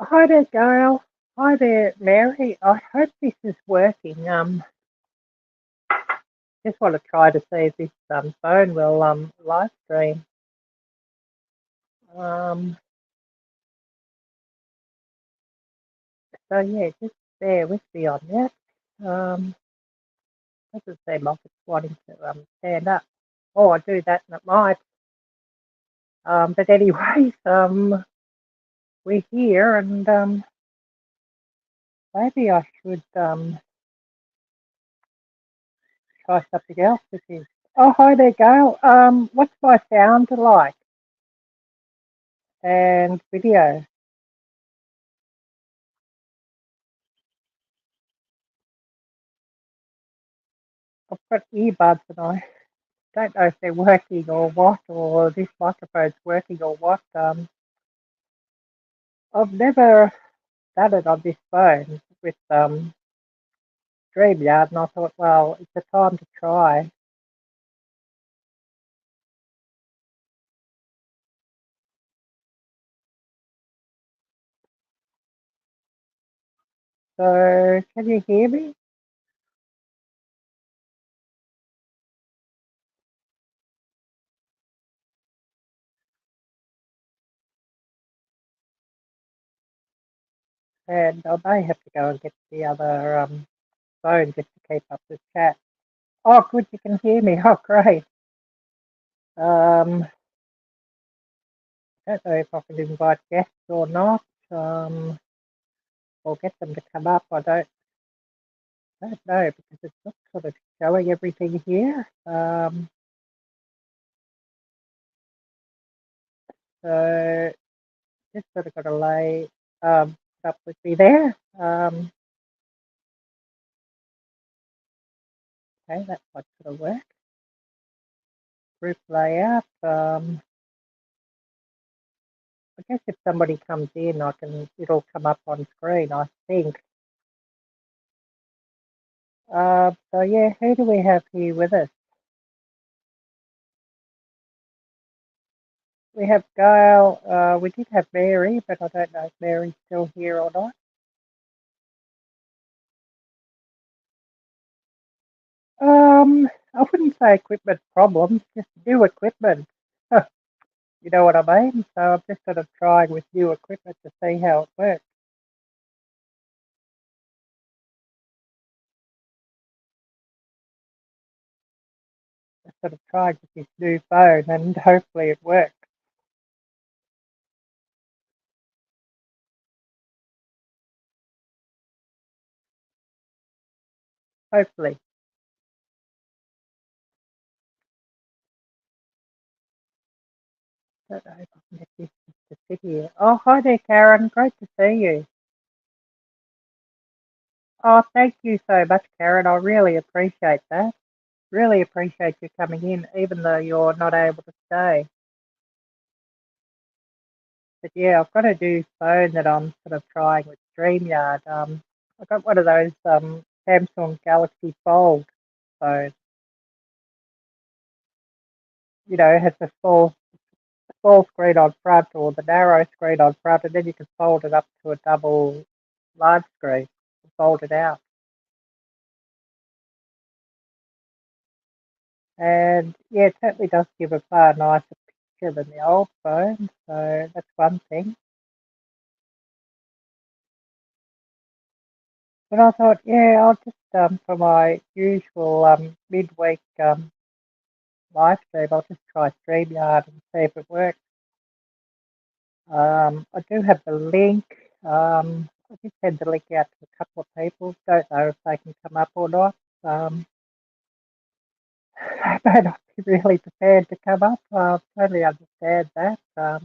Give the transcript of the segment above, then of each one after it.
Hi there, Gail. Hi there, Mary. I hope this is working. Just want to try to see if this phone will live stream. Um, so yeah, just bear with me on that. Doesn't seem like it's wanting to stand up. Oh, I do that and it might. But anyways, we're here and maybe I should try something else. This is. Oh, hi there, Gail. What's my sound like and video? I've got earbuds and I don't know if they're working or what, or this microphone's working or what. I've never done it on this phone with StreamYard, and I thought, well, it's a time to try. So, can you hear me? And I may have to go and get the other phone just to keep up the chat. Oh, good, you can hear me. Oh, great. I don't know if I can invite guests or not, or get them to come up. I don't know because it's not sort of showing everything here. So just sort of got to lay up with me there. Okay, that might sort of work. Group layout. I guess if somebody comes in, it'll come up on screen, I think. So yeah, who do we have here with us? We have Gail. We did have Mary, but I don't know if Mary's still here or not. I wouldn't say equipment problems, just new equipment. You know what I mean? So I'm just sort of trying with new equipment to see how it works. I'm sort of trying with this new phone and hopefully it works. Hopefully. Don't know if I can get this to sit here. Oh, hi there, Karen. Great to see you. Oh, thank you so much, Karen. I really appreciate that. Really appreciate you coming in, even though you're not able to stay. But yeah, I've got a new phone that I'm sort of trying with StreamYard. I got one of those Samsung Galaxy Fold phones. You know, it has a small screen on front or the narrow screen on front, and then you can fold it up to a double large screen and fold it out. And yeah, it certainly does give a far nicer picture than the old phone, so that's one thing. But I thought, yeah, I'll just for my usual midweek live stream, I'll just try StreamYard and see if it works. I do have the link. I did send the link out to a couple of people. Don't know if they can come up or not. They may not be really prepared to come up. Totally understand that. I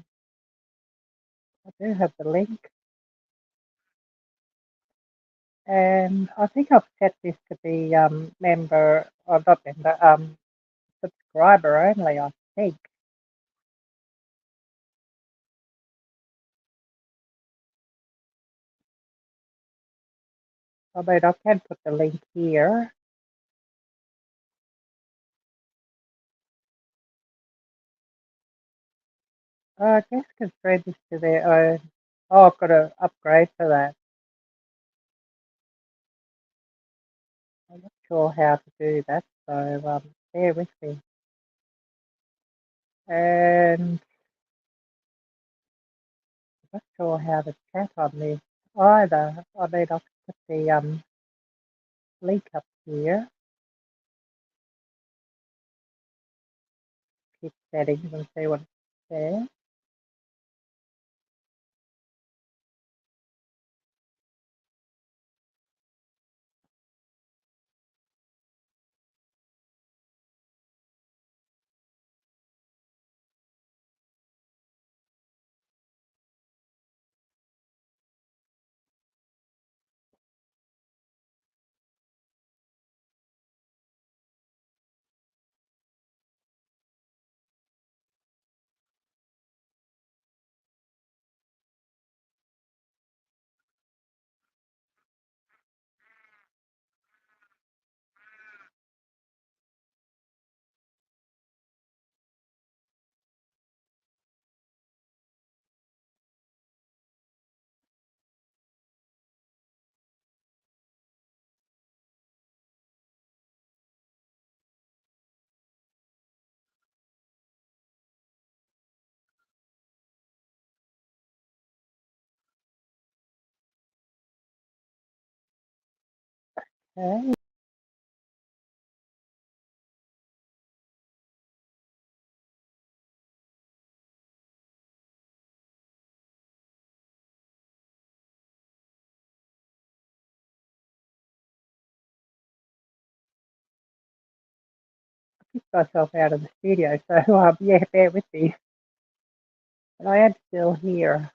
do have the link. And I think I've set this to be member, or not member, subscriber only, I think. I mean, I can put the link here. I guess can register their own. Oh, I've got to upgrade for that. I'm not sure how to do that, so bear with me. And I'm not sure how to chat on this either. I mean, I'll put the link up here. Hit settings and see what's there. Okay. Kicked myself out of the studio, so yeah, bear with me. But I am still here.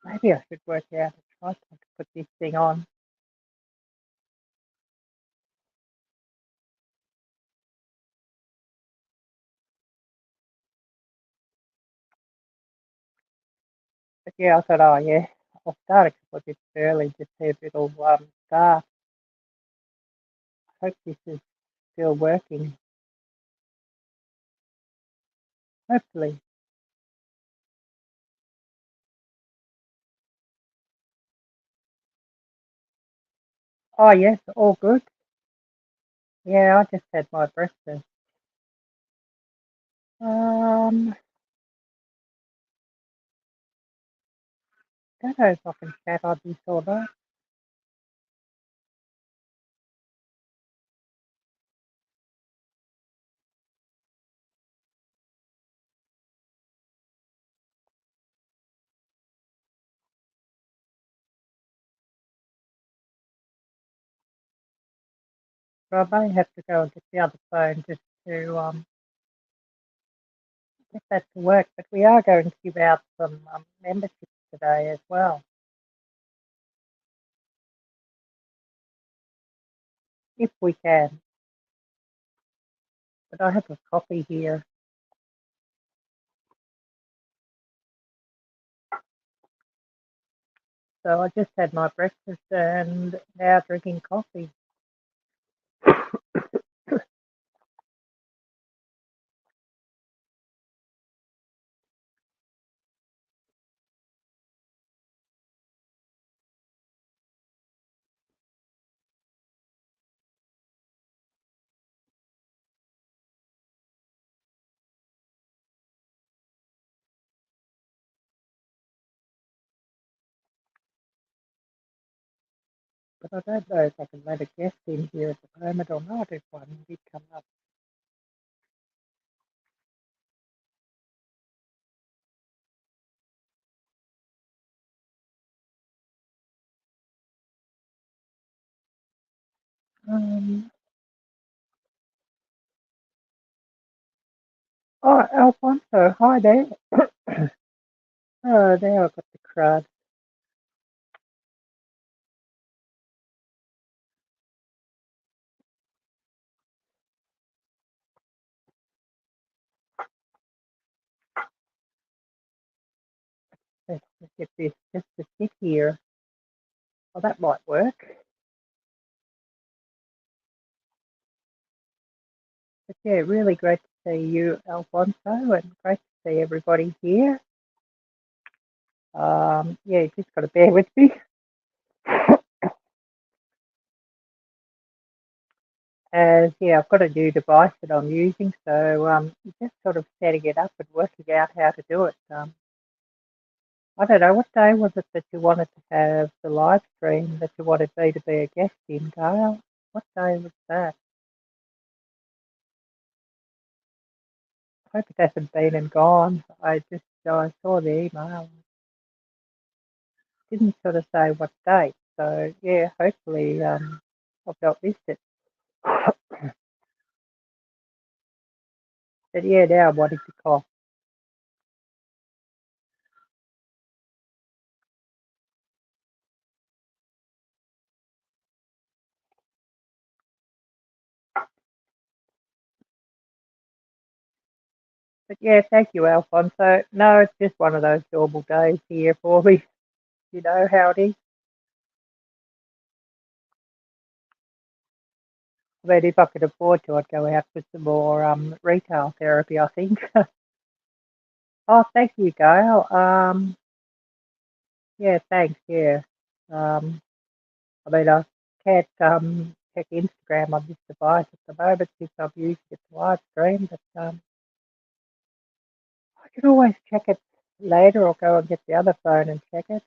Maybe I should work out a tripod to put this thing on. But yeah, I thought, oh yeah, I'll start a couple of bits early just see if it'll start. I hope this is still working. Hopefully. Oh yes, all good. Yeah, I just had my breakfast. Don't know if I can chat on this or not. But I may have to go and get the other phone just to get that to work. But we are going to give out some memberships today as well, if we can. But I have a coffee here. So I just had my breakfast and now drinking coffee. But I don't know if I can let a guest in here at the moment or not if one did come up. Oh, Alfonso, hi there. Oh, there I've got the crud. Let's get this just to sit here. Oh, that might work. But yeah, really great to see you, Alfonso, and great to see everybody here. Yeah, you just got to bear with me. As yeah, I've got a new device that I'm using, so just sort of setting it up and working out how to do it. I don't know, what day was it that you wanted to have the live stream that you wanted me to be a guest in, Gail? What day was that? I hope it hasn't been and gone. I saw the email. It didn't sort of say what date, so yeah, hopefully I've not missed it. But yeah, now I'm wanting to cough. But yeah, thank you, Alfonso. No, it's just one of those normal days here for me. You know how it is. I mean, if I could afford to, I'd go out for some more retail therapy, I think. Oh, thank you, Gail. Yeah, thanks. Yeah. Um, I mean, I can't check Instagram on this device at the moment since I'm using it to live stream, but I can always check it later or go and get the other phone and check it.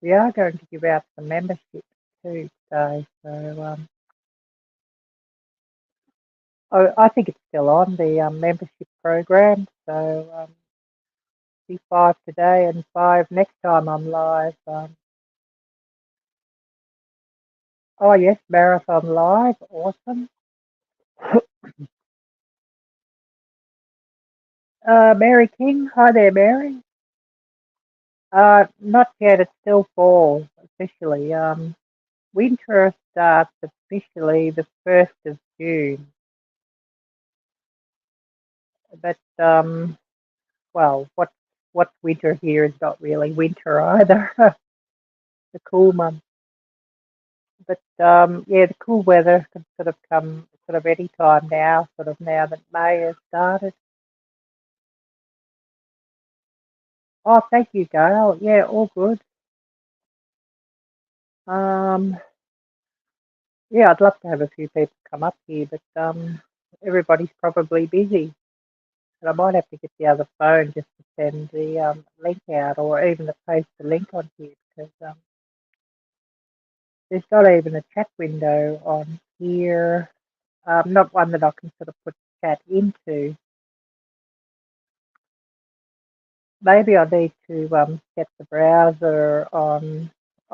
We are going to give out some memberships too today, so I think it's still on the membership program. So be 5 today and 5 next time I'm live. Oh yes, Marathon Live, awesome. Mary King, hi there, Mary. Not yet. It's still fall officially. Winter starts officially the 1st of June, but well, what's winter here is not really winter either. The cool month, but yeah, the cool weather can sort of come sort of any time now. Sort of now that May has started. Oh, thank you, Gail. Yeah, all good. Um, yeah, I'd love to have a few people come up here, but everybody's probably busy. But I might have to get the other phone just to send the link out, or even to post the link on here, because there's not even a chat window on here. Not one that I can sort of put chat into. Maybe I need to set the browser on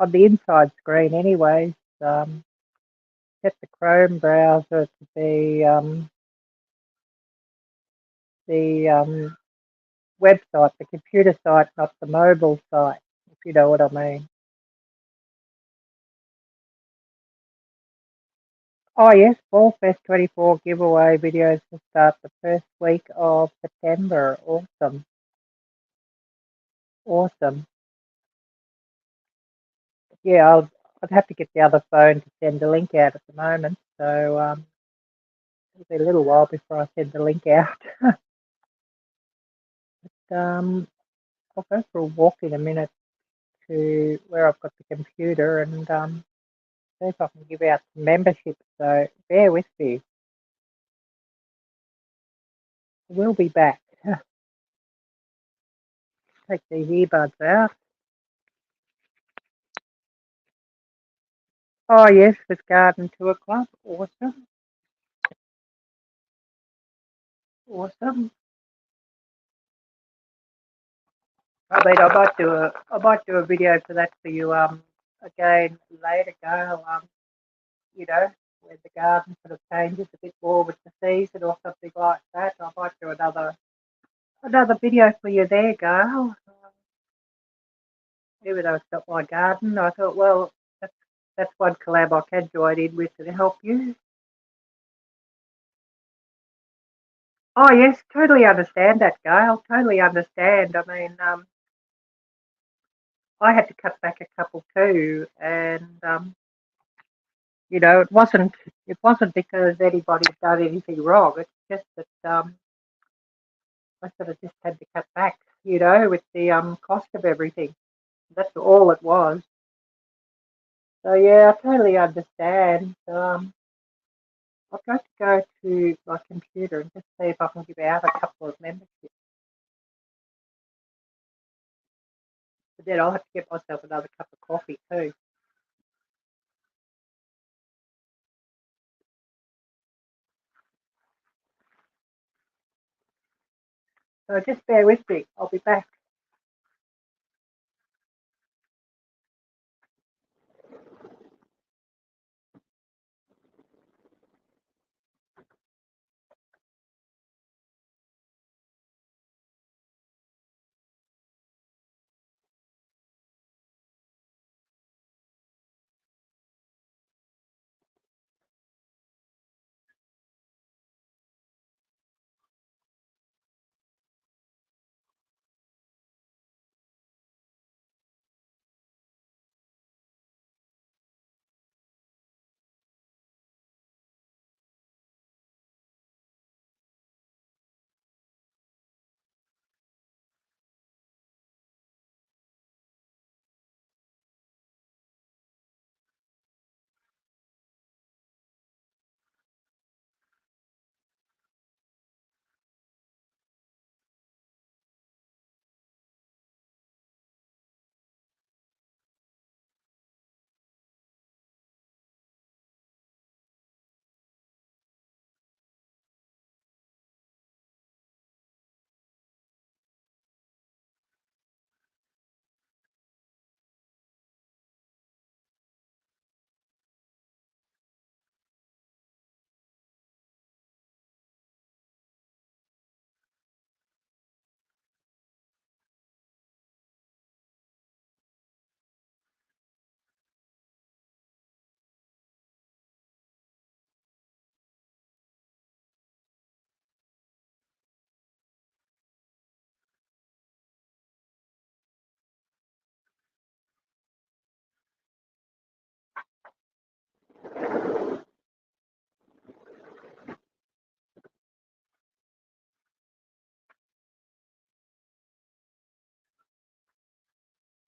the inside screen, anyways. Set the Chrome browser to be the website, the computer site, not the mobile site, if you know what I mean. Oh yes, Fall Fest 24 giveaway videos will start the first week of September. Awesome, awesome. Yeah, I'd have to get the other phone to send the link out at the moment, so it'll be a little while before I send the link out. um, I'll go for a walk in a minute to where I've got the computer and see if I can give out some memberships. So bear with me. We'll be back. Take these earbuds out. Oh yes, with Garden Tour Club. Awesome, awesome. I mean, I might do a video for that for you again later, Gail. You know, where the garden sort of changes a bit more with the season or something like that. I might do another video for you there, Gail. Even though it's not my garden, I thought, well, that's one collab I can join in with to help you. Oh yes, totally understand that, Gail. Totally understand. I mean, I had to cut back a couple too, and You know, it wasn't because anybody had done anything wrong. It's just that I sort of just had to cut back, you know, with the cost of everything. That's all it was. So yeah, I totally understand. I've got to go to my computer and just see if I can give out a couple of memberships. But then I'll have to get myself another cup of coffee too. So just bear with me. I'll be back.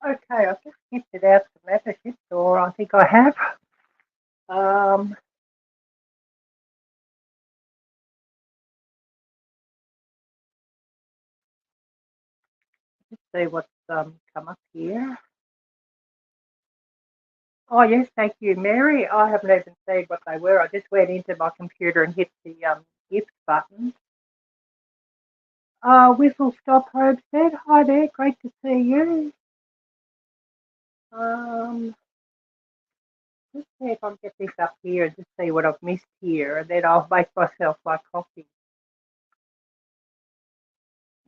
Okay, I've just gifted out some memberships, or I think I have. Um, let's see what's come up here. Oh yes, thank you, Mary. I haven't even seen what they were. I just went into my computer and hit the gift button. Whistle Stop Homestead. Hi there, great to see you. Um, let's see if I can get this up here and just see what I've missed here, and then I'll make myself my coffee.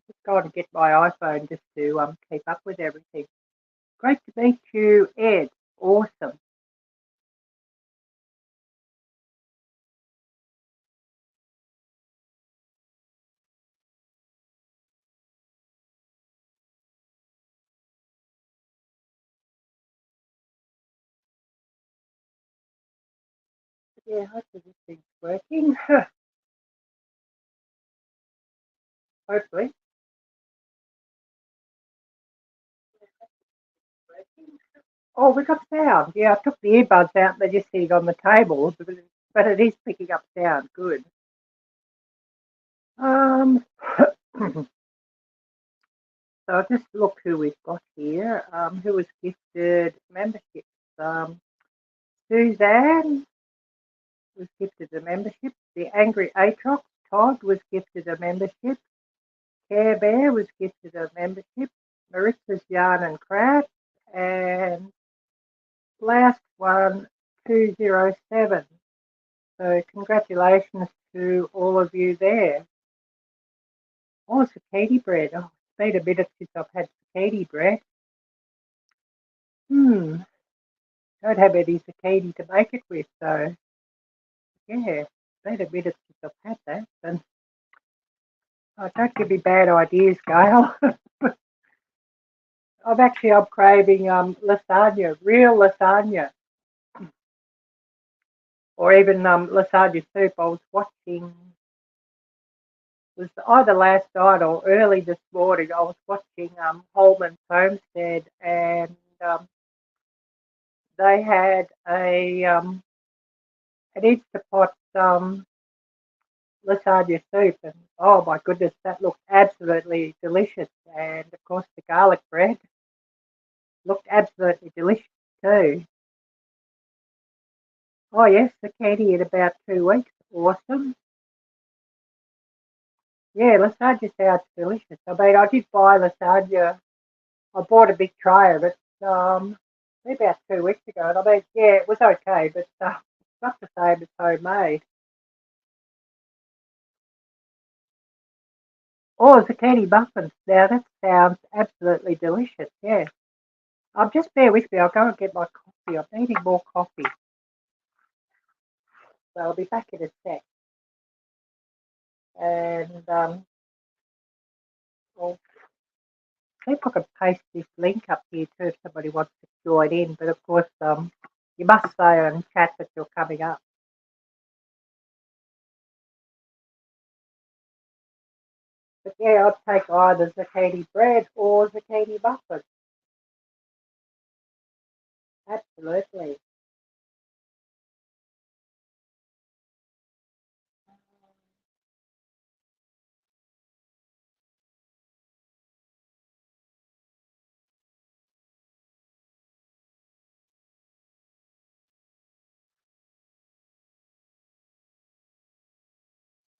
Just going to get my iPhone just to keep up with everything. Great to meet you, Ed. Awesome. Yeah, hopefully this thing's working. Hopefully. Oh, we got sound. Yeah, I took the earbuds out and they just sit on the table, but it is picking up sound. Good. Um, so I'll just look who we've got here. Who was gifted memberships? Suzanne was gifted a membership. The Angry Atrox, Todd, was gifted a membership. Care Bear was gifted a membership. Maritza's Yarn and Craft. And last one, 207. So congratulations to all of you there. Oh, zucchini bread. Oh, it's been a minute since I've had zucchini bread. Don't have any zucchini to make it with, so yeah, it's been a minute since I've had that. And don't give me bad ideas, Gail. I'm craving lasagna, real lasagna. or even lasagna soup. I was watching, it was either last night or early this morning. I was watching Holman's Homestead, and they had an Instapot lasagna soup, and oh my goodness, that looked absolutely delicious. And of course, the garlic bread looked absolutely delicious too. Oh yes, zucchini in about 2 weeks. Awesome. Yeah, lasagna sounds delicious. I mean, I did buy lasagna. I bought a big tray of it about 2 weeks ago, and I mean, yeah, it was okay, but it's not the same as homemade. Oh, zucchini muffins. Now that sounds absolutely delicious. Yeah. Just bear with me. I'll go and get my coffee. I'm needing more coffee, so I'll be back in a sec. And I'll see if I can paste this link up here too if somebody wants to join in. But of course, you must say on chat that you're coming up. But yeah, I'd take either zucchini bread or zucchini muffins. Absolutely.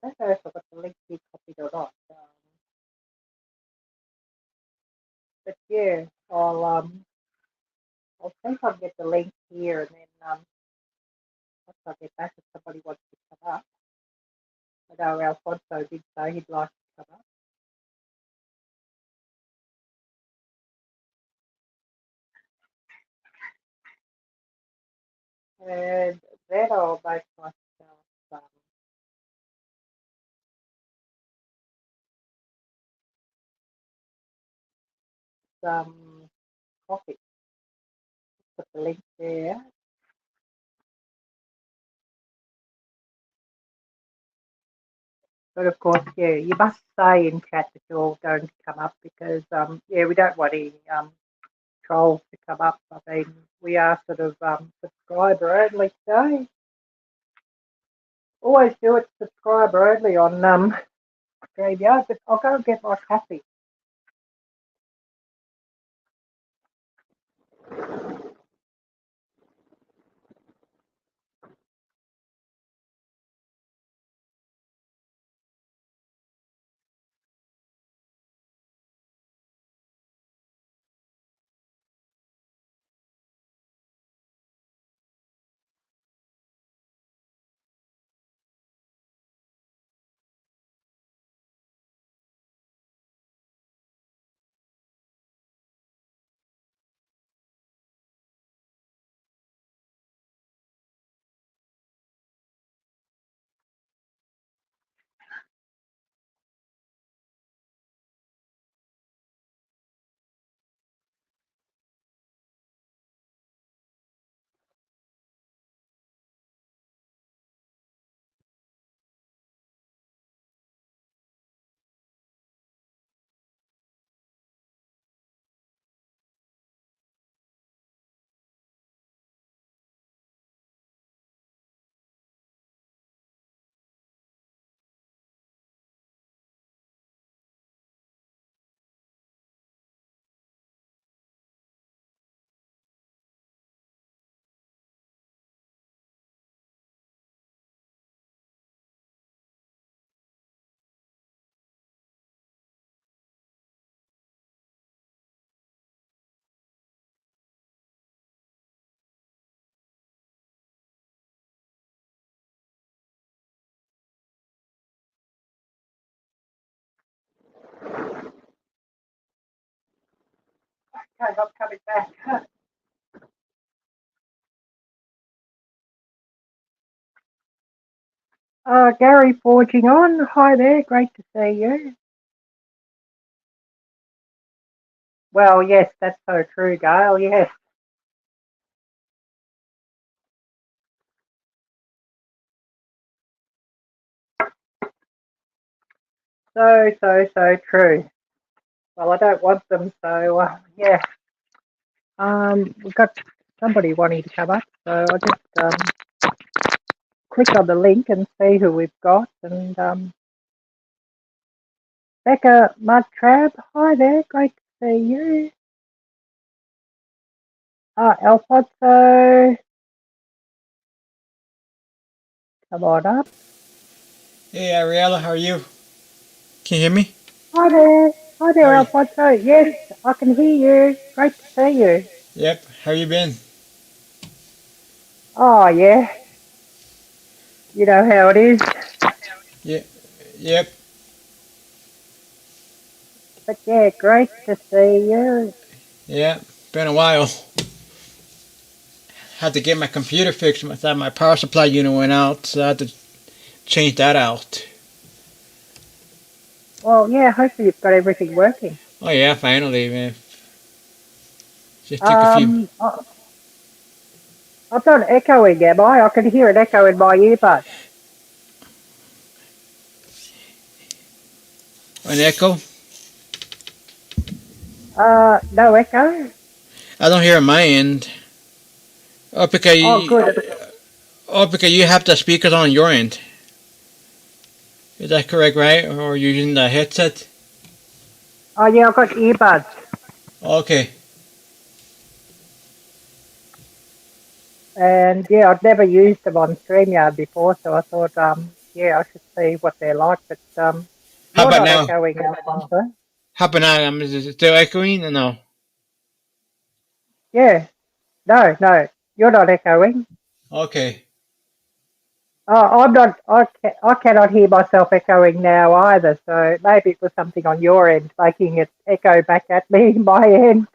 I don't know if I've got the link here copied or not. But yeah, I'll see if I can get the link here, and then once I get back, if somebody wants to come up. I know Alfonso did say he'd like to come up. And then I'll make myself some coffee. Put the link there. But of course, yeah, you must say in chat that you're all going to come up because, yeah, we don't want any trolls to come up. I mean, we are sort of subscriber only today. Always do it subscriber only on StreamYard, but I'll go and get my coffee. Okay, I'm coming back. Gary forging on. Hi there, great to see you. Well, yes, that's so true, Gail. Yes. So true. Well, I don't want them, so yeah. We've got somebody wanting to come up, so I'll just click on the link and see who we've got. And Becca Mudtrab, hi there, great to see you. Alfonso, come on up. Hey Arielle, how are you? Can you hear me? Hi How there, are you? Alfonso. Yes, I can hear you. Great to see you. Yep. How you been? Oh yeah, you know how it is. Yeah. Yep. But yeah, great to see you. Yeah. Been a while. Had to get my computer fixed. I thought my power supply unit went out, so I had to change that out. Well, yeah, hopefully you've got everything working. Oh yeah, finally, man. Just took a few. Um, I- I'm not echoing, am I? I can hear an echo in my earbuds. An echo. No echo. I don't hear on my end. Oh, because Oh, you, good. because you have the speakers on your end. Is that correct, right? Or you using the headset? Oh, yeah, I've got earbuds. Okay. And yeah, I'd never used them on StreamYard before, so I thought, yeah, I should see what they're like. But How you're about not now? echoing, Alfonso. How about now? Is it still echoing or no? Yeah, no, you're not echoing. Okay. I'm not. I cannot hear myself echoing now either. So maybe it was something on your end making it echo back at me. My end.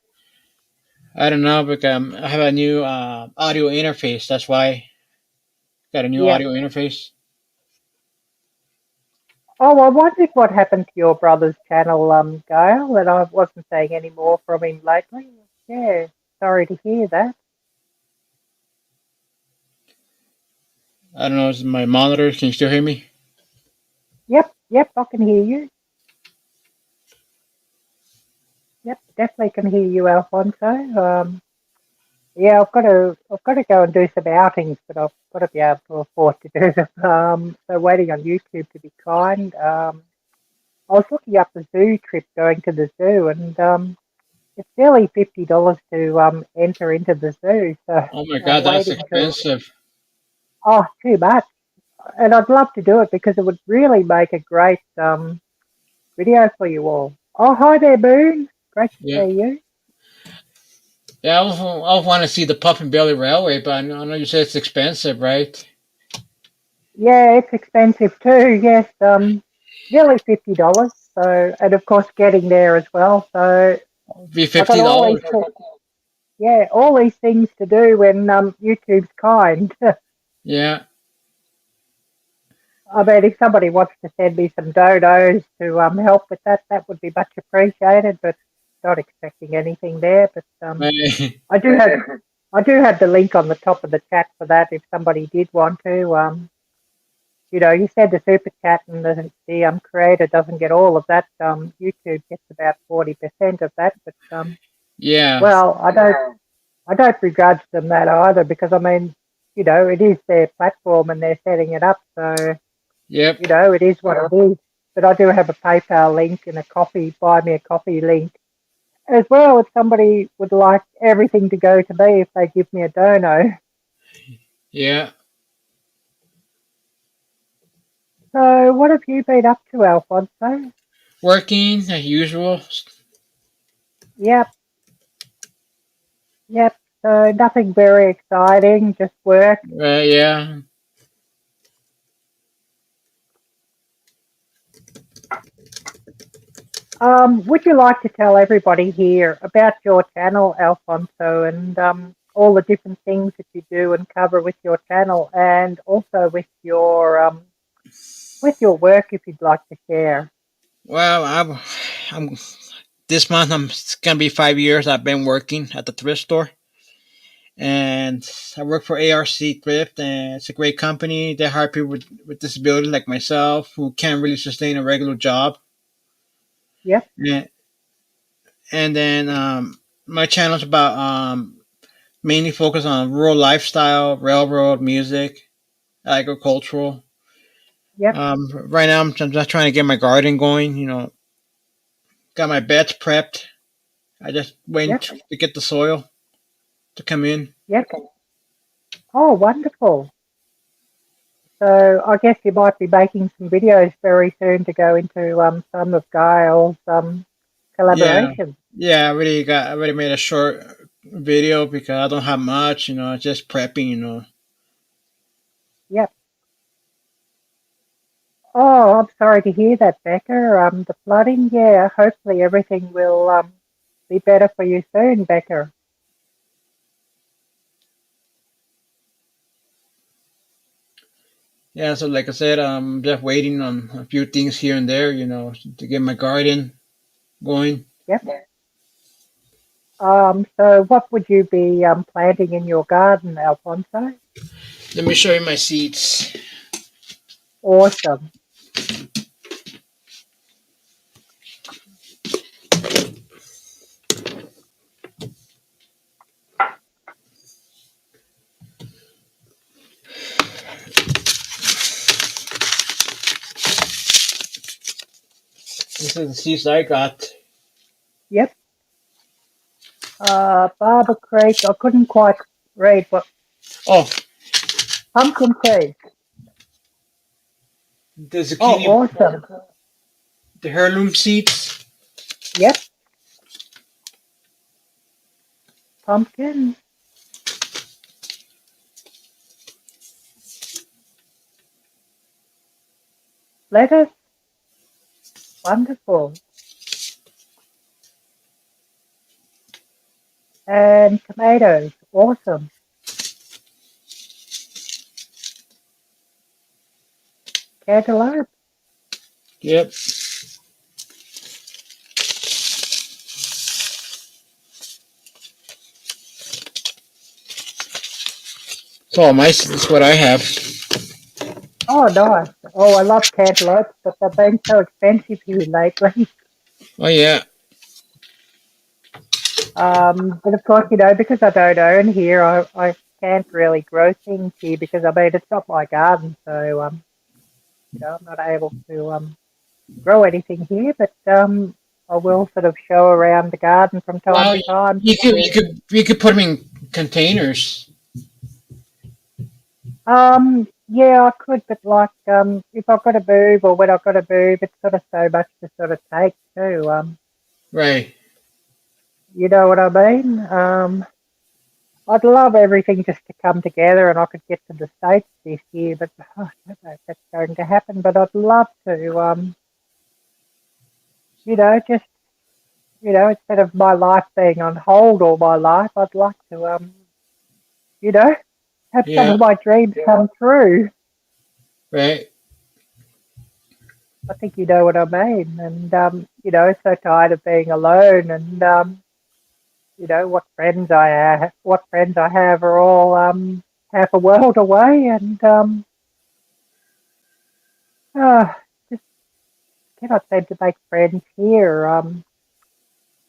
I don't know because I have a new audio interface. That's why got a new Yep. audio interface. Oh, I wondered what happened to your brother's channel, Gail, and I wasn't saying any more from him lately. Yeah, sorry to hear that. I don't know. Is my monitor? Can you still hear me? Yep, I can hear you. Yep, definitely can hear you, Alfonso. Yeah, I've got to go and do some outings, but I've got to be able to afford to do them. So waiting on YouTube to be kind. I was looking up the zoo trip going to the zoo, and it's nearly $50 to enter into the zoo. So Oh my god, that's waiting to expensive. too much. And I'd love to do it because it would really make a great video for you all. Oh, hi there, Boone. Great to Yeah, see you. yeah. I want to see the Puffin Belly Railway, but I know you said it's expensive, right? Yeah, it's expensive too. Yes, nearly $50. So, and of course, getting there as well. So, Be I got all $50. all these things to do when YouTube's kind. Yeah, I mean, if somebody wants to send me some donos to help with that, that would be much appreciated. But not expecting anything there. But I do have I do have the link on the top of the chat for that if somebody did want to. You said the super chat and the creator doesn't get all of that. YouTube gets about 40% of that, but yeah, well, I don't begrudge them that either because I mean, it is their platform and they're setting it up, so yep, it is what it is. But I do have a PayPal link and a buy me a coffee link as well. If somebody would like everything to go to me if they give me a dono. yeah. So, what have you been up to, Alfonso? Working as usual. Yep, yep. So nothing very exciting, just work. Yeah. Would you like to tell everybody here about your channel, Alfonso, and all the different things that you do and cover with your channel, and also with your work, if you'd like to share? Well, I'm this month. It's gonna be 5 years. I've been working at the thrift store, and I work for ARC Thrift, and it's a great company. They hire people with disabilities like myself who can't really sustain a regular job. Yep. and, and then my channel's about mainly focused on rural lifestyle, railroad music, agricultural. Yep. Right now, I'm just trying to get my garden going. Got my beds prepped. I just waiting Yep. to get the soil to come in. Yep. Oh, wonderful. So I guess you might be making some videos very soon to go into some of Gail's Yeah, collaborations. yeah. I already made a short video because I don't have much. Just prepping. Yep. Oh, I'm sorry to hear that, Becca. The flooding, yeah, hopefully everything will be better for you soon, Becca. Yeah. So like I said, I'm just waiting on a few things here and there. To get my garden going. Yep. So what would you be planting in your garden, Alfonso? Let me show you my seeds. Awesome. This is the seeds I got. Yep. Barber Creek, I couldn't quite read what. Oh, Pumpkin seed. the Oh, zucchini, awesome. the heirloom seeds. Yep. Pumpkin. Lettuce. Wonderful. And tomatoes. Awesome. Cantaloupe. Yep. So that's what I have. Oh, nice. Oh, I love cantaloupes, but they've been so expensive here lately. Oh yeah. But of course, because I don't own here, I can't really grow things here because I mean it's not my garden, so I'm not able to grow anything here. But I will sort of show around the garden from time Well, to time. you could put them in containers. Yeah, I could, but like if I've got to move or when I've got to move, it's sort of so much to sort of take too. Right. You know what I mean? I'd love everything just to come together and I could get to the States this year, but I don't know if that's going to happen. But I'd love to, just, instead of my life being on hold all my life, I'd like to, you know, have some Yeah. of my dreams come true. Right. I think you know what I mean. And, so tired of being alone and, what friends I have are all half a world away and, uh, just cannot seem to make friends here.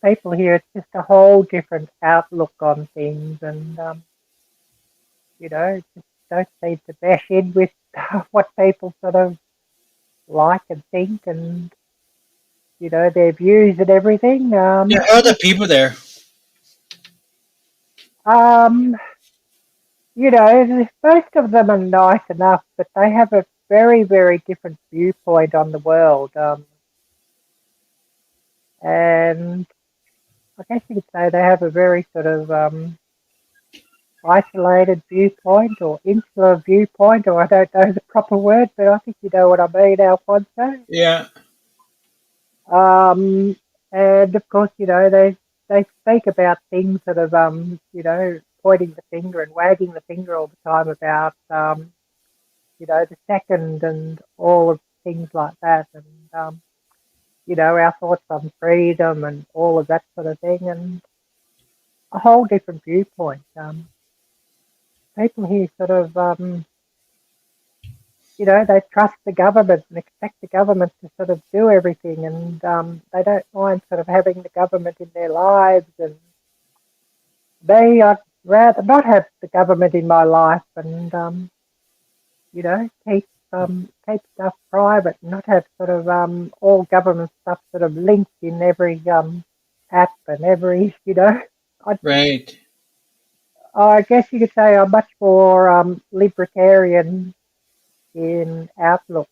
People here, it's just a whole different outlook on things, and just don't seem to mesh in with what people sort of like and think, and their views and everything. There are other people there. Um, most of them are nice enough, but they have a very, very different viewpoint on the world. And I guess you could say they have a very sort of isolated viewpoint or insular viewpoint, or I don't know the proper word, but I think you know what I mean, Alfonso. Yeah. Um, and of course, they speak about things sort of pointing the finger and wagging the finger all the time about the second and all of things like that, and our thoughts on freedom and all of that sort of thing, and a whole different viewpoint. People here sort of they trust the government and expect the government to sort of do everything, and they don't mind sort of having the government in their lives. And I'd rather not have the government in my life, and keep stuff private, and not have sort of all government stuff sort of linked in every app and every. I, Right. I guess you could say I'm much more libertarian in outlook.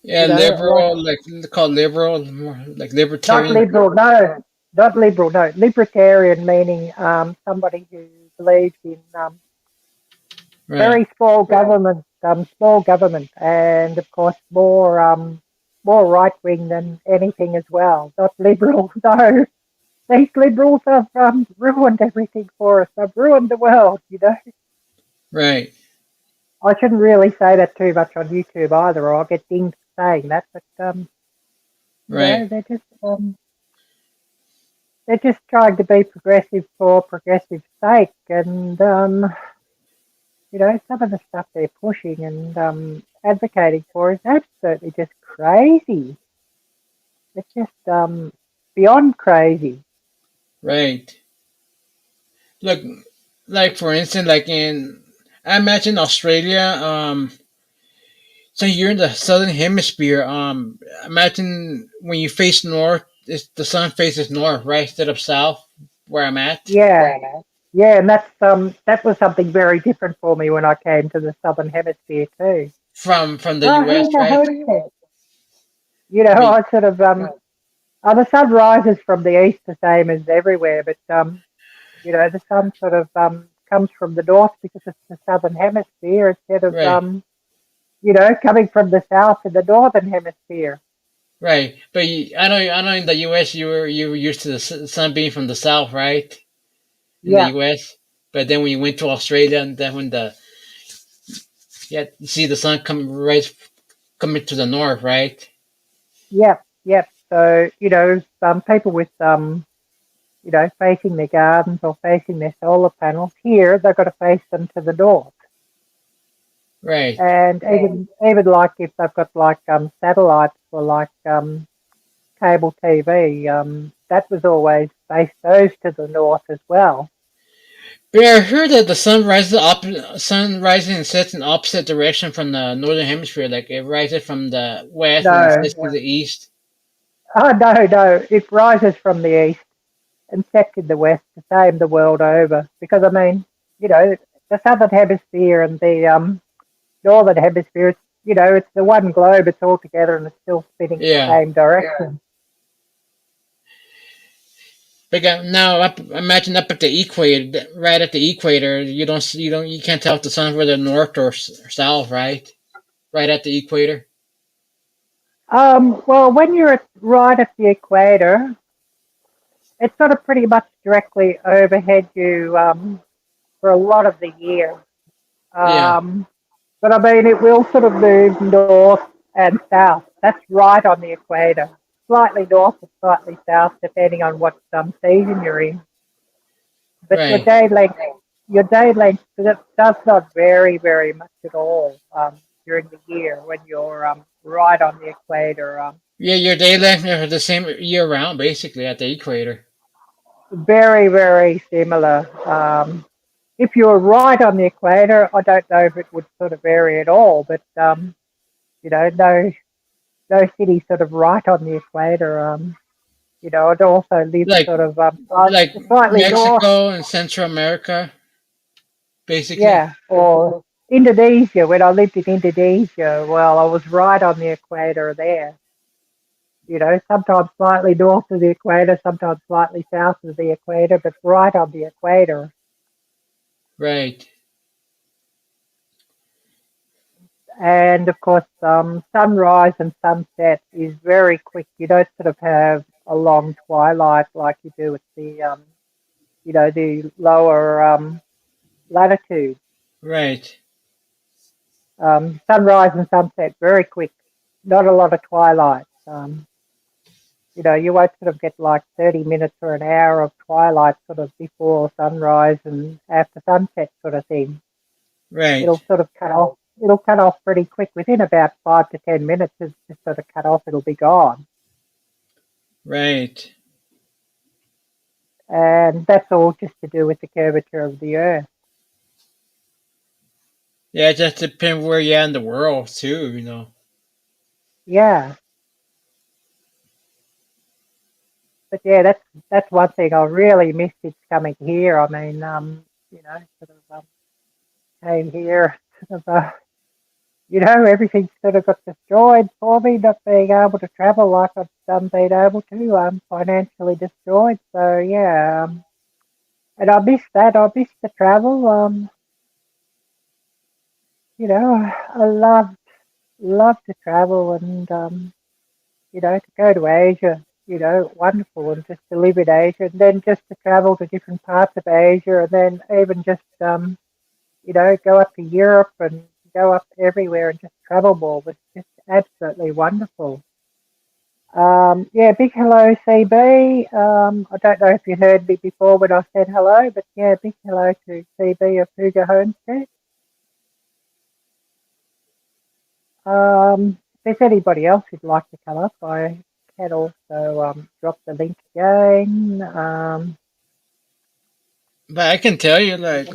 Yeah, I like liberal, like called liberal, more like not libertarian. liberal, no, not liberal, no, libertarian meaning somebody who believes in Right. very small government, and of course more right wing than anything as well. Not liberal, no. These liberals have ruined everything for us. They've ruined the world. Right. I shouldn't really say that too much on YouTube either, or I'll get dinged for saying that. But Right. they're just trying to be progressive for progressive sake, and some of the stuff they're pushing and advocating for is absolutely just crazy. It's just beyond crazy. Right. Look, like for instance, like I imagine Australia. So you're in the southern hemisphere. Imagine when you face north, the sun faces north, right, instead of south, where I'm at. Yeah, yeah, and that was something very different for me when I came to the southern hemisphere too. From the Oh, U.S., right? I But sort of the sun rises from the east the same as everywhere, but the sun sort of comes from the north because it's the southern hemisphere instead of right, coming from the south in the northern hemisphere. right. But I know in the U.S. you were used to the sun being from the south, right? In the Yeah, U.S. But then when you went to Australia, and then when you see the sun coming to the north, right? yeah, yeah. So some people with facing their gardens or facing their solar panels here, they've got to face them to the north. Right, And even like if they've got like satellites for like cable TV, that was always face those to the north as well. but I heard that the sun rises and sets in opposite direction from the northern hemisphere. Like it rises from the west and No, sets to the east. oh no, it rises from the east and sets in the west, the same the world over. Because I mean, the southern hemisphere and the northern hemisphere, it's the one globe. It's all together and it's still spinning in the Yeah. same direction. But now imagine up at the equator, right at the equator, you can't tell if the sun's whether north or south, right? Right at the equator. Well, when you're right at the equator, it's sort of pretty much directly overhead you for a lot of the year. Yeah. Um, but I mean, it will sort of move north and south. That's right on the equator. Slightly north or slightly south, depending on what season you're in. But Right. your day length does not vary very much at all during the year when you're right on the equator. Yeah, your day length are the same year round, basically at the equator. Very, very similar. If you were right on the equator, I don't know if it would sort of vary at all, but no city sort of right on the equator. I'd also live Like sort of like slightly north, Mexico and Central America, basically. yeah, or Indonesia. When I lived in Indonesia, well, I was right on the equator there. Sometimes slightly north of the equator, sometimes slightly south of the equator, but right on the equator. Right. And of course, sunrise and sunset is very quick. You don't sort of have a long twilight like you do at the lower latitude. Right. Sunrise and sunset very quick. Not a lot of twilight. You won't sort of get like 30 minutes or an hour of twilight sort of before sunrise and after sunset sort of thing. It'll Right. sort of cut off. it'll cut off pretty quick. Within about 5 to 10 minutes, it's just sort of cut off. It'll be gone, Right. and that's all just to do with the curvature of the Earth. Yeah, it just depends where you're in the world too. Yeah, but yeah, that's one thing I really missed. It's coming here. I mean, sort of came here, sort of, everything sort of got destroyed for me, not being able to travel like I've been able to. I'm financially destroyed, so yeah. And I miss that. I miss the travel. I love to travel and to go to Asia. Wonderful, and just to live in Asia, and then just to travel to different parts of Asia, and then even just go up to Europe and go up everywhere and just travel more was just absolutely wonderful. Yeah, big hello, CB. I don't know if you heard me before when I said hello, but yeah, big hello to CB of Cougar Homestead. If there's anybody else who'd like to come up, I can also drop the link again. But I can tell you, like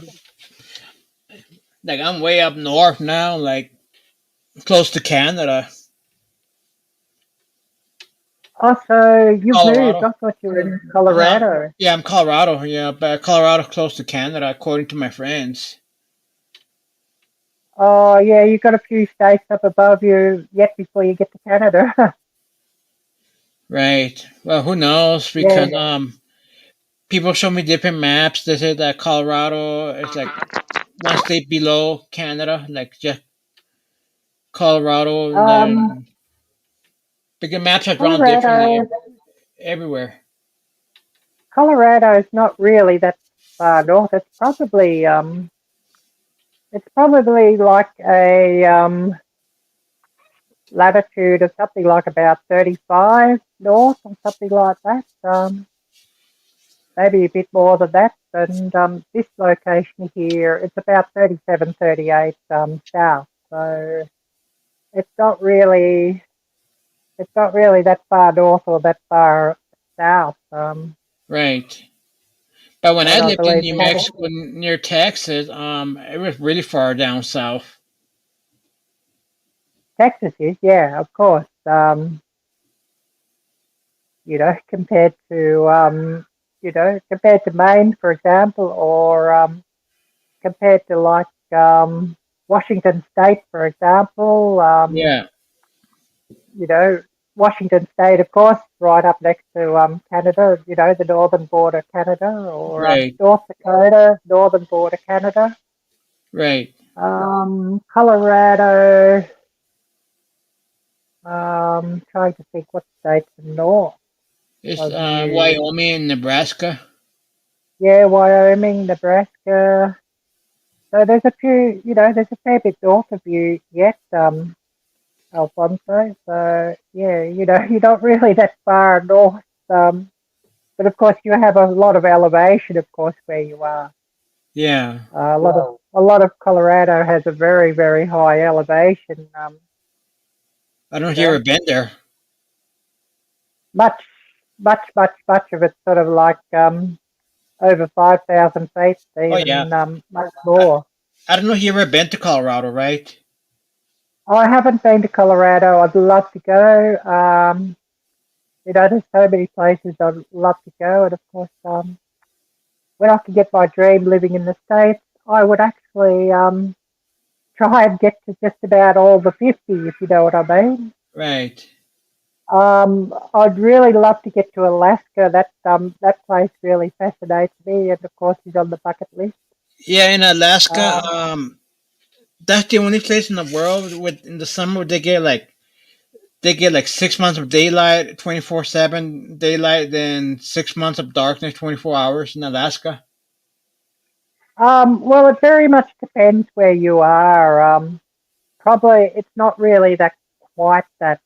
I'm way up north now, like close to Canada, Also, you've moved. Colorado. I thought you were in Yeah, Colorado. yeah, I'm Colorado. Yeah, but Colorado close to Canada, according to my friends. Oh, yeah, you've got a few states up above you yet before you get to Canada. Right. Well, who knows? Yeah. Because people show me different maps. They say that Colorado is like one state below Canada, like just Colorado. Um, Because maps are drawn differently Colorado, everywhere. Colorado is not really that far north. It's probably like a latitude of something like about 35 north or something like that. Maybe a bit more than that. And this location here, it's about 37, 38 south. So it's not really that far north or that far south. Right. But when I And I lived in believe New Mexico near Texas, it was really far down south. Texas is, yeah, of course. Compared to Maine, for example, or compared to like Washington State, for example. Yeah. You know, Washington State, of course, right up next to Canada. The northern border Canada, or Right. North Dakota, northern border Canada. Right. Colorado. Trying to think what states are north It's of you. Wyoming and Nebraska. Yeah, Wyoming, Nebraska. So there's a fair bit north of you yet, Alfonso. So yeah, you're not really that far north. But of course, you have a lot of elevation, of course, where you are. Yeah. A lot of Colorado has a very, very high elevation. I don't know You if you know, ever been there. much, much, much, much of it's sort of like over 5,000 feet, Oh yeah. even much I, more. I don't know if you ever been to Colorado, right? I haven't been to Colorado. I'd love to go. There's so many places I'd love to go, and of course, when I could get my dream living in the States, I would actually try and get to just about all the 50, if you know what I mean. Right. I'd really love to get to Alaska. That place really fascinates me, and of course, is on the bucket list. Yeah, in Alaska, Um, that's the only place in the world with in the summer they get like 6 months of daylight, 24/7 daylight, then 6 months of darkness, 24 hours in Alaska. well, it very much depends where you are. Probably it's not really that quite that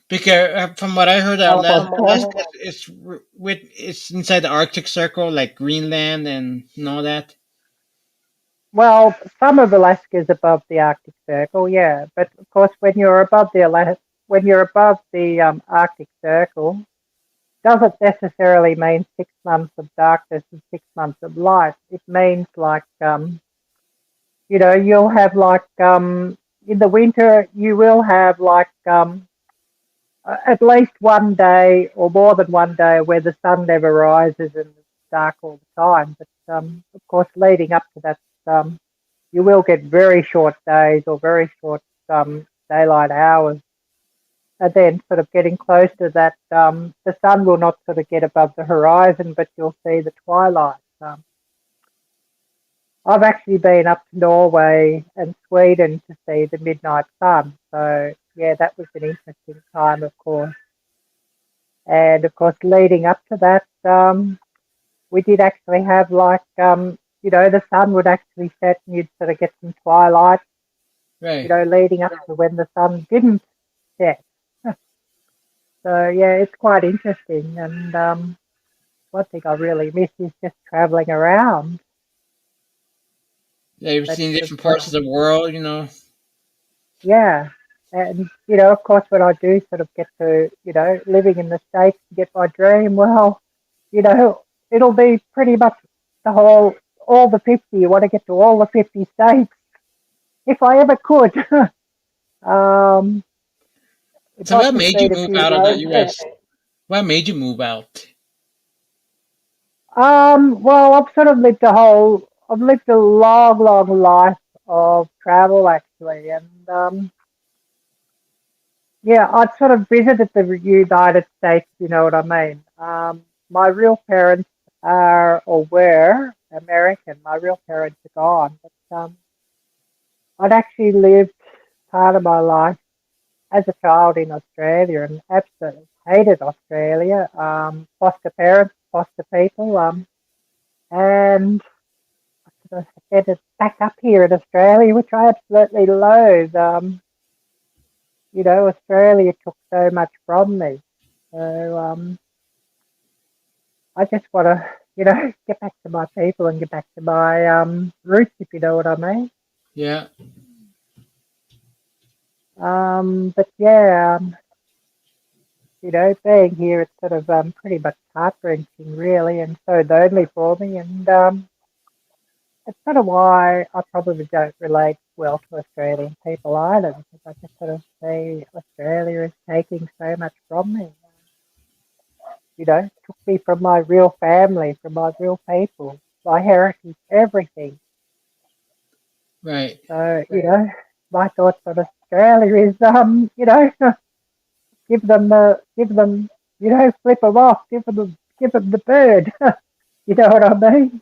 Because from what I heard, Alfonso. Alaska it's inside the Arctic Circle, like Greenland and all that. Well, some of Alaska is above the Arctic Circle, yeah. But of course, when you're above the Arctic Circle, doesn't necessarily mean 6 months of darkness and 6 months of light. It means like you'll have like in the winter you will have like at least one day or more than one day where the sun never rises and it's dark all the time. But of course, leading up to that, you will get very short days or very short daylight hours. And then, sort of getting close to that, the sun will not sort of get above the horizon, but you'll see the twilight. I've actually been up to Norway and Sweden to see the midnight sun. So, yeah, that was an interesting time, of course. And of course, leading up to that, we did actually have like, the sun would actually set and you'd sort of get some twilight, Right. leading up to when the sun didn't set. So, yeah, it's quite interesting. And one thing I really miss is just traveling around. Yeah, you've But seen different parts of the world, yeah. And, of course, when I do sort of get to, living in the States to get my dream, well, it'll be pretty much all the 50. You want to get to all the 50 states if I ever could. um, I'd So like what to made see you a move few out of the roads there. US? What made you move out? Well, I've lived a long, long life of travel actually, and yeah, I'd sort of visited the United States, you know what I mean. My real parents are or were American. My real parents are gone, but I'd actually lived part of my life as a child in Australia and absolutely hated Australia. Foster parents, foster people, and I ended back up here in Australia, which I absolutely loathe. Australia took so much from me. So I just want to, get back to my people and get back to my roots, if you know what I mean. Yeah. But yeah, being here, it's sort of pretty much heart-wrenching, really, and so lonely for me. And it's sort of why I probably don't relate well to Australian people either, because I just sort of see Australia is taking so much from me. Took me from my real family, from my real people, my heritage, everything. Right. So, my thoughts on Australia is, give them, flip them off, give them the bird. You know what I mean?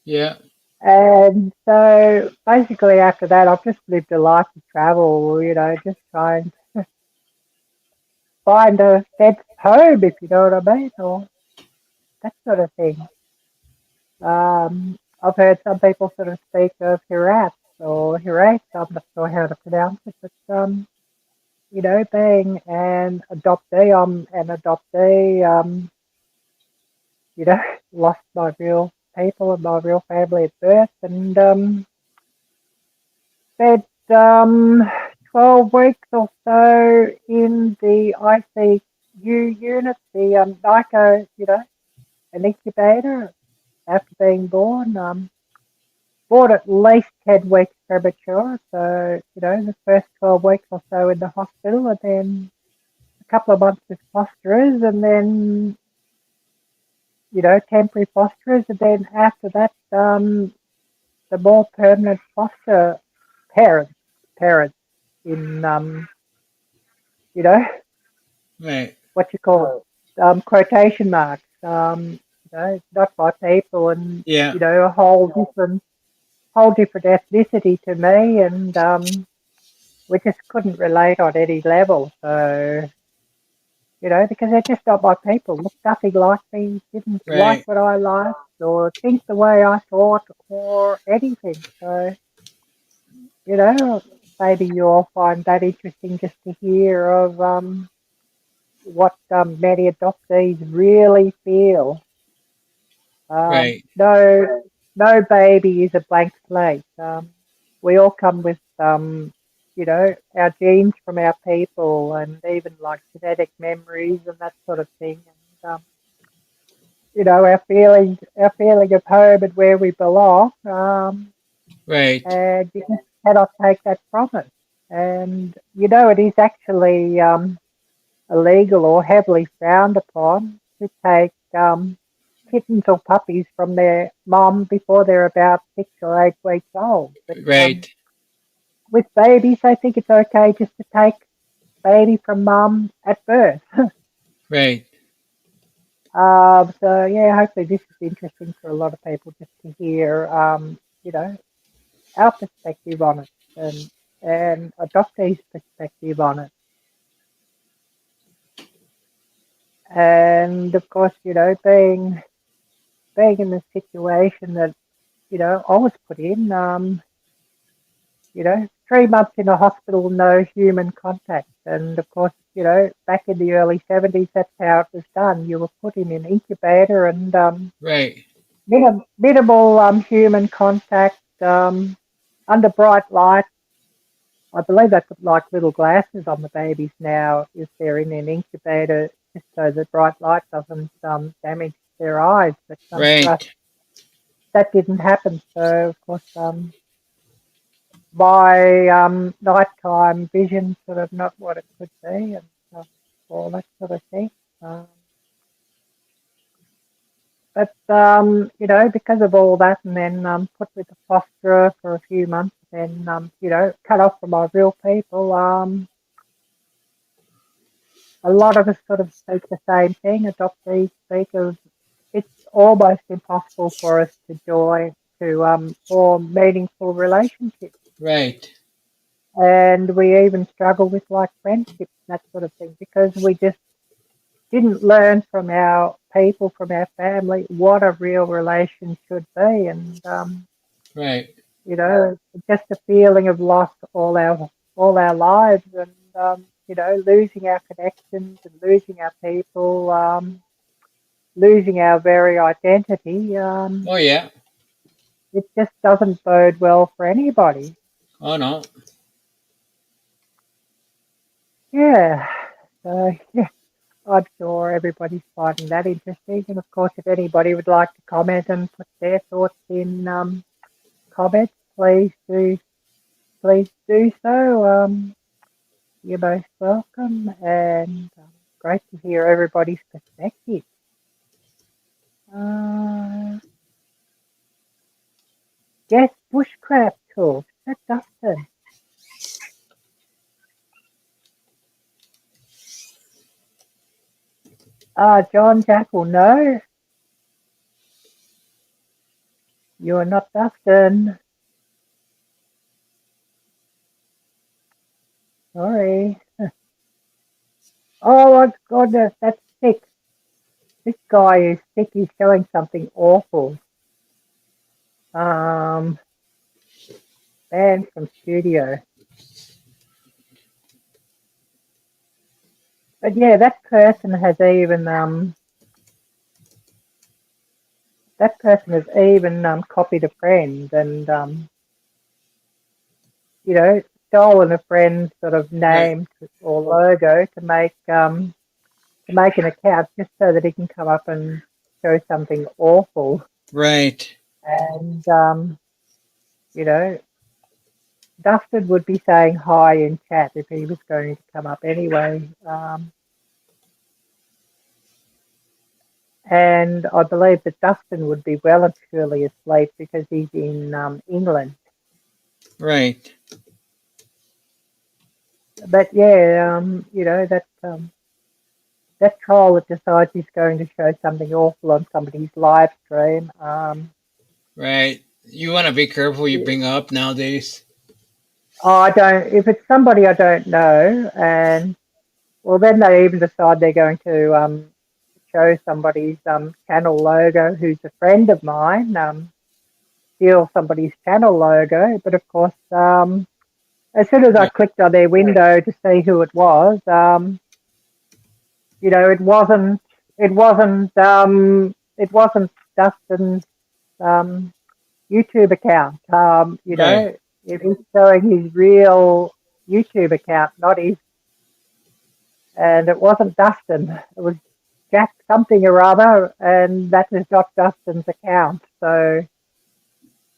Yeah. And so basically after that, I've just lived a life of travel, just trying to find a sense of home, if you know what I mean, or that sort of thing. I've heard some people sort of speak of Hirat or Hirat, I'm not sure how to pronounce it, but being an adoptee, I'm an adoptee, lost my real people and my real family at birth, and spent 12 weeks or so in the ICU unit, the NICO, an incubator after being born. Born at least 10 weeks premature, so, the first 12 weeks or so in the hospital, and then a couple of months with fosterers, and then, temporary fosterers, and then after that, the more permanent foster parents in, you know, Right. what you call it, quotation marks, not my people, and, Yeah. a whole different ethnicity to me, and we just couldn't relate on any level. So, because they're just not my people, looked nothing like me, didn't like Right. what I liked, or think the way I thought, or anything. So, maybe you'll find that interesting just to hear of what many adoptees really feel. Right. No. no baby is a blank slate. We all come with, our genes from our people, and even like genetic memories and that sort of thing. And our feeling of home and where we belong. Right. And you just cannot take that from us. And it is actually illegal or heavily frowned upon to take kittens or puppies from their mom before they're about 6 or 8 weeks old. But Right. with babies, I think it's okay just to take baby from mum at birth. Right. So yeah, hopefully this is interesting for a lot of people just to hear, our perspective on it and adoptees' perspective on it. And of course, being in the situation that I was put in, 3 months in a hospital, no human contact. And of course, back in the early 70s, that's how it was done. You were put in an incubator and Right. minimal human contact under bright light. I believe they put like little glasses on the babies now if they're in an incubator, just so the bright light doesn't damage their eyes. But for us, Right. that didn't happen. So of course, my nighttime vision sort of not what it could be, and all that sort of thing. Um, but because of all that, and then put with the fosterer for a few months, then cut off from my real people. A lot of us sort of speak the same thing. Adoptees speak of it's almost impossible for us to join to form meaningful relationships, Right. and we even struggle with like friendships and that sort of thing because we just didn't learn from our people, from our family, what a real relation should be, and Right. just a feeling of loss all our lives, and losing our connections and losing our people, losing our very identity. Oh yeah. It just doesn't bode well for anybody. Oh no. Yeah. So yeah, I'm sure everybody's finding that interesting. And of course, if anybody would like to comment and put their thoughts in comments, please do so. You're most welcome, and great to hear everybody's perspective. Uh, yes, bushcraft tools. That's Dustin. John Jackal, no, you're not Dustin. Sorry. Oh my goodness, that's sick. This guy is sick. He's showing something awful. Um, banned from studio. But yeah, that person has even copied a friend and stolen a friend's sort of Right. name or logo to make an account just so that he can come up and show something awful. Right. And you know, Dustin would be saying hi in chat if he was going to come up anyway. And I believe that Dustin would be well and truly asleep because he's in England. Right. But yeah, that troll that decides he's going to show something awful on somebody's live stream. Right. You want to be careful you Yeah, bring up nowadays. I don't. If it's somebody I don't know, and well, then they even decide they're going to show somebody's channel logo who's a friend of mine. Steal somebody's channel logo, but of course, as soon as I Right. clicked on their window to see who it was, it wasn't Dustin's. Um, YouTube account. Right. It was showing his real YouTube account, not his, and it wasn't Dustin. It was Jack something or other, and that is not Dustin's account. So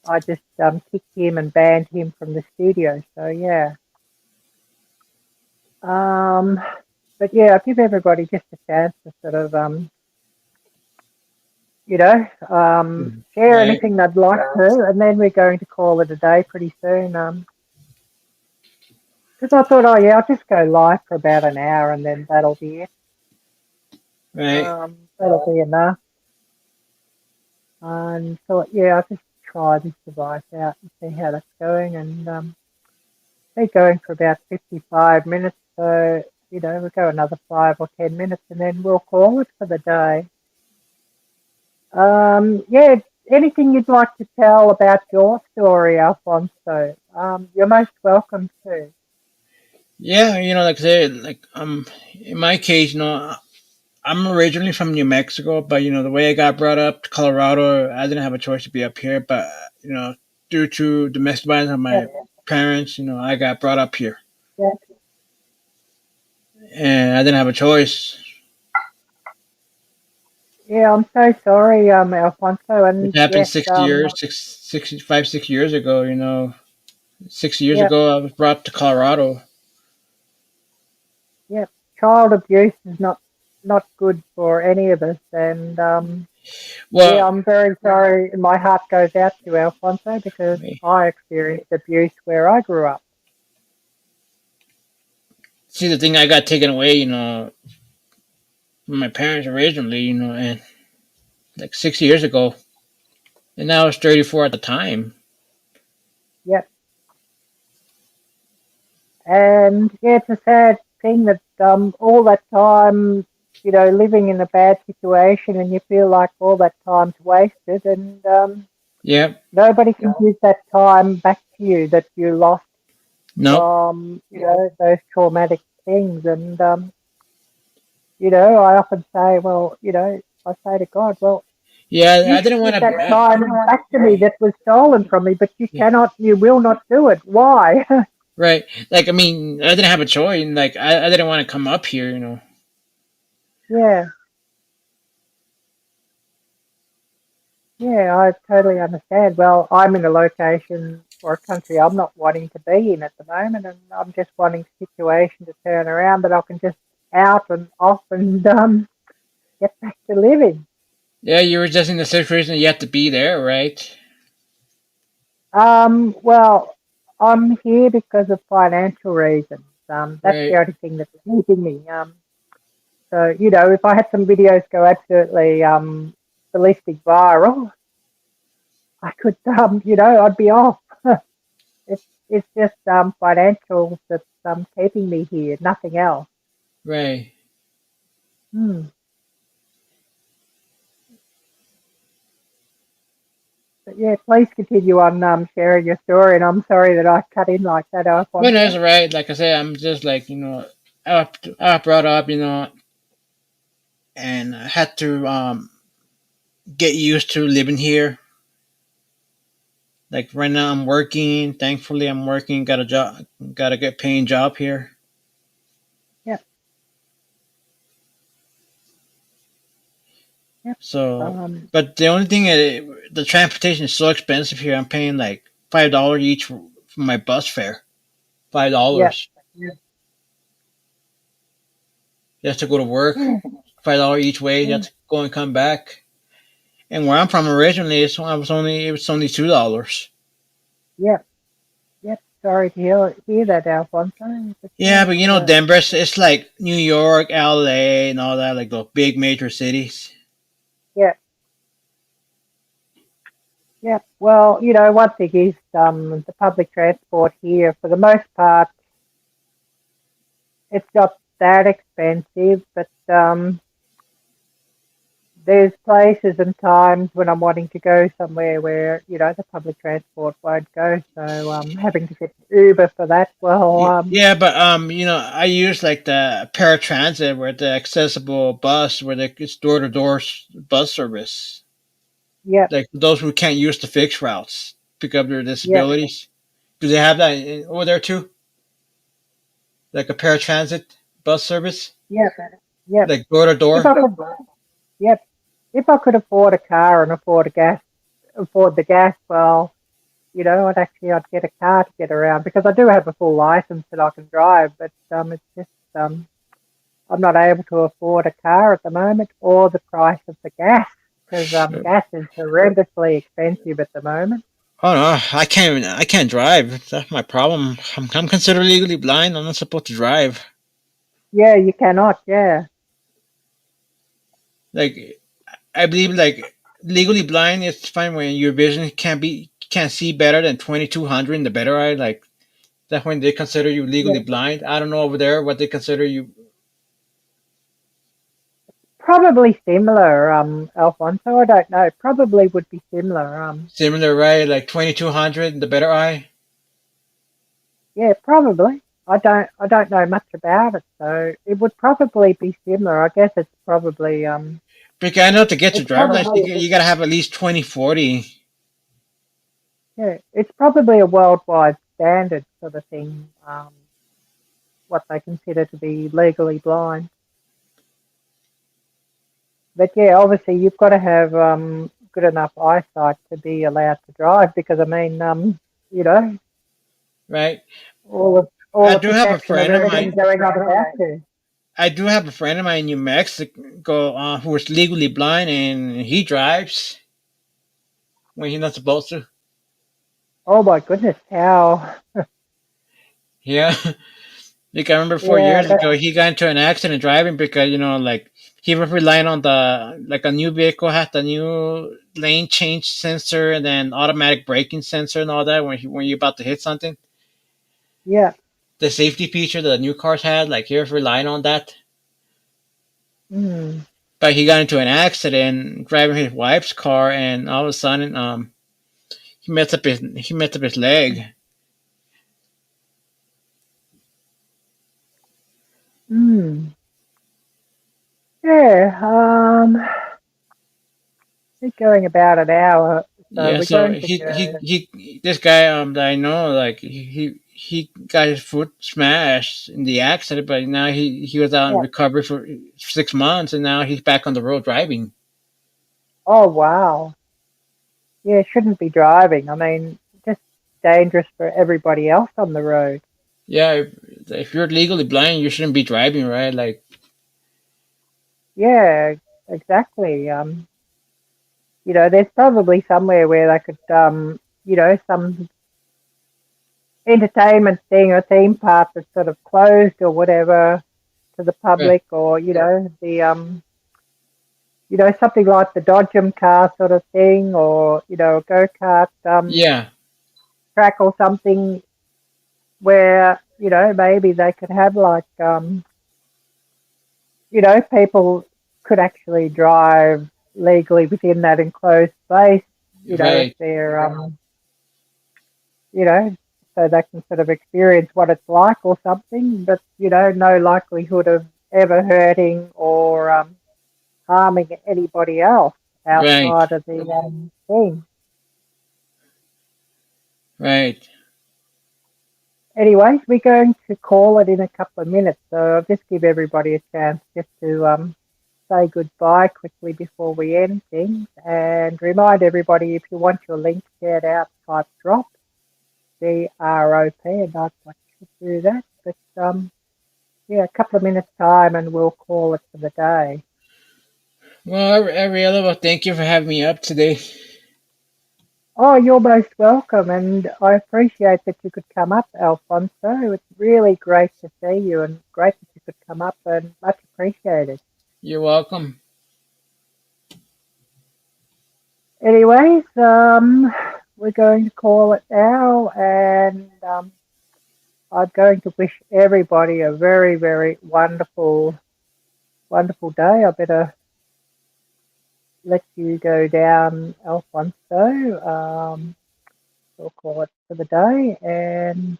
I just kicked him and banned him from the studio. So yeah. But yeah, I'll give everybody just a chance to sort of share Right. anything they'd like to, and then we're going to call it a day pretty soon. Because I thought, oh yeah, I'll just go live for about an hour, and then that'll be it. Right. That'll be enough. And thought, yeah, I'll just try this device out and see how that's going. And they're going for about 55 minutes, so we'll go another 5 or 10 minutes, and then we'll call it for the day. Yeah, anything you'd like to tell about your story, Alfonso? You're most welcome to. Yeah, like I said, in my case, I'm originally from New Mexico, but the way I got brought up to Colorado, I didn't have a choice to be up here. But due to domestic violence of Yeah, my parents, I got brought up here, yeah, and I didn't have a choice. yeah, I'm so sorry, Alfonso, It and happened yes, 6 years, 6 years ago. 6 years yeah, ago, I was brought to Colorado. yeah. Child abuse is not good for any of us, and yeah, Well, I'm very sorry. My heart goes out to Alfonso because I experienced abuse where I grew up. see, the thing I got taken away, from my parents originally, and like 6 years ago, and I was 34 at the time. Yep, and yeah, it's a sad thing that all that time, living in a bad situation, and you feel like all that time's wasted, and Yep. nobody can give that time back to you that you lost Nope. from those traumatic things. And I often say, well, I say to God, well, Yeah, you I didn't should want give that to. time back to me that was stolen from me, but you Yeah, cannot, you will not do it. Why? right. Like, I mean, I didn't have a choice. And, like, I didn't want to come up here. Yeah, yeah, I totally understand. Well, I'm in a location or a country I'm not wanting to be in at the moment, and I'm just wanting the situation to turn around that I can just out and off and get back to living. Yeah, you were just in the situation you have to be there, right? Well, I'm here because of financial reasons. That's the Right. only thing that's keeping me. So, if I had some videos go absolutely ballistic viral, I could, I'd be off. It's just financial that's keeping me here, nothing else. Right. Hmm. But yeah, please continue on sharing your story, and I'm sorry that I cut in like that, But that's Alfonso. all right. Like I said, I'm just like, I brought up, and I had to get used to living here. Like right now, I'm working. Thankfully, I'm working. Got a job. Got a good paying job here. Yep, yep. So, Um, but the only thing is, the transportation is so expensive here. I'm paying like $5 each for my bus fare. Five yep. dollars just to go to work. $5 each way. Just to go and come back. And where I'm from originally, it was only $2. Yep, yep. Sorry to hear that, Alfonso. But Yeah, yeah, but Denver, it's like New York, LA, and all that, like those big major cities. yeah, yeah. Well, one thing is the public transport here, for the most part, it's not that expensive, but there's places and times when I'm wanting to go somewhere where, the public transport won't go. So having to get Uber for that, well, Yeah, but I use like the paratransit, where the accessible bus, where it's door to door bus service. Yep. like those who can't use the fixed routes, pick up their Yep. disabilities. Do they have that over there too? Like a paratransit bus service, Yep. Yep. like door to If door. I could, yep. If I could afford a car and afford the gas, well, I'd get a car to get around because I do have a full license that I can drive, but it's just I'm not able to afford a car at the moment or the price of the gas because gas is horrendously expensive at the moment. Oh no, I can't drive. That's my problem. I'm considered legally blind. I'm not supposed to drive. Yeah, you cannot. Yeah, Like I believe like legally blind is fine when your vision can't see better than 2200 in the better eye. Like that's when they consider you legally yeah. blind. I don't know over there what they consider you. Probably similar, Alfonso. I don't know. Probably would be similar. Similar, right? Like 2200 in the better eye. Yeah, probably. I don't know much about it, so it would probably be similar. I guess it's probably Because I know to get your it's driver's license, probably you gotta have at least 2040. yeah, it's probably a worldwide standard sort of thing. What they consider to be legally blind. But yeah, obviously you've got to have good enough eyesight to be allowed to drive because I mean, you know, Right? all I the do have a protection of friend of everything mine. going on about you. I do have a friend of mine in New Mexico who is legally blind and he drives when he's not supposed to. Oh my goodness, how Yeah. Like I remember four yeah, years ago, he got into an accident driving because like he was relying on the like a new vehicle had the new lane change sensor and then automatic braking sensor and all that when you're about to hit something. yeah. The safety feature that the new cars had, like he was relying on that. Mm, But he got into an accident driving his wife's car, and all of a sudden, he messed up his leg. mm. Yeah, we're going about an hour, so Yeah, we're so going to go. this guy that I know, like he got his foot smashed in the accident, but now he was out in Yeah. recovery for 6 months, and now he's back on the road driving. Oh wow. Yeah, shouldn't be driving. I mean, just dangerous for everybody else on the road. Yeah, if you're legally blind, you shouldn't be driving, right? Like, Yeah, exactly. There's probably somewhere where they could, some entertainment thing or theme park that's sort of closed or whatever to the right. public, or something like the Dodgem car sort of thing, or a go kart Yeah, track or something where maybe they could have like people could actually drive legally within that enclosed space. If right, they're you know, so they can sort of experience what it's like or something, but, no likelihood of ever hurting or harming anybody else right, outside of the thing. right. Anyways, we're going to call it in a couple of minutes, so I'll just give everybody a chance just to say goodbye quickly before we end things and remind everybody if you want your link shared out, type drop, DROP, and I'd like to do that. But yeah, a couple of minutes time and we'll call it for the day. Well, Ariella, well, thank you for having me up today. Oh, you're most welcome, and I appreciate that you could come up, Alfonso. It's really great to see you and great that you could come up and much appreciated. You're welcome. Anyways, we're going to call it now, and I'm going to wish everybody a very, very wonderful, wonderful day. I better let you go down, Alfonso. We'll call it for the day, and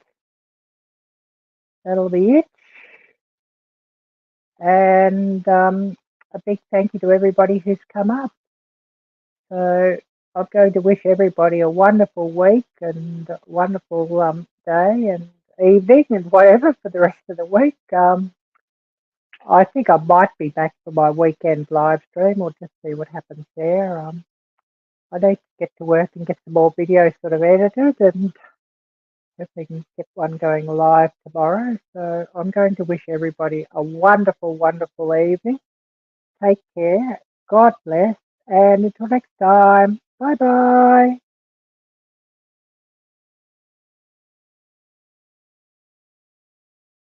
that'll be it. And a big thank you to everybody who's come up. So I'm going to wish everybody a wonderful week and a wonderful day and evening and whatever for the rest of the week. I think I might be back for my weekend live stream or just see what happens there. I need to get to work and get some more videos sort of edited and if we can get one going live tomorrow. So I'm going to wish everybody a wonderful, wonderful evening. Take care. God bless. And until next time, bye bye.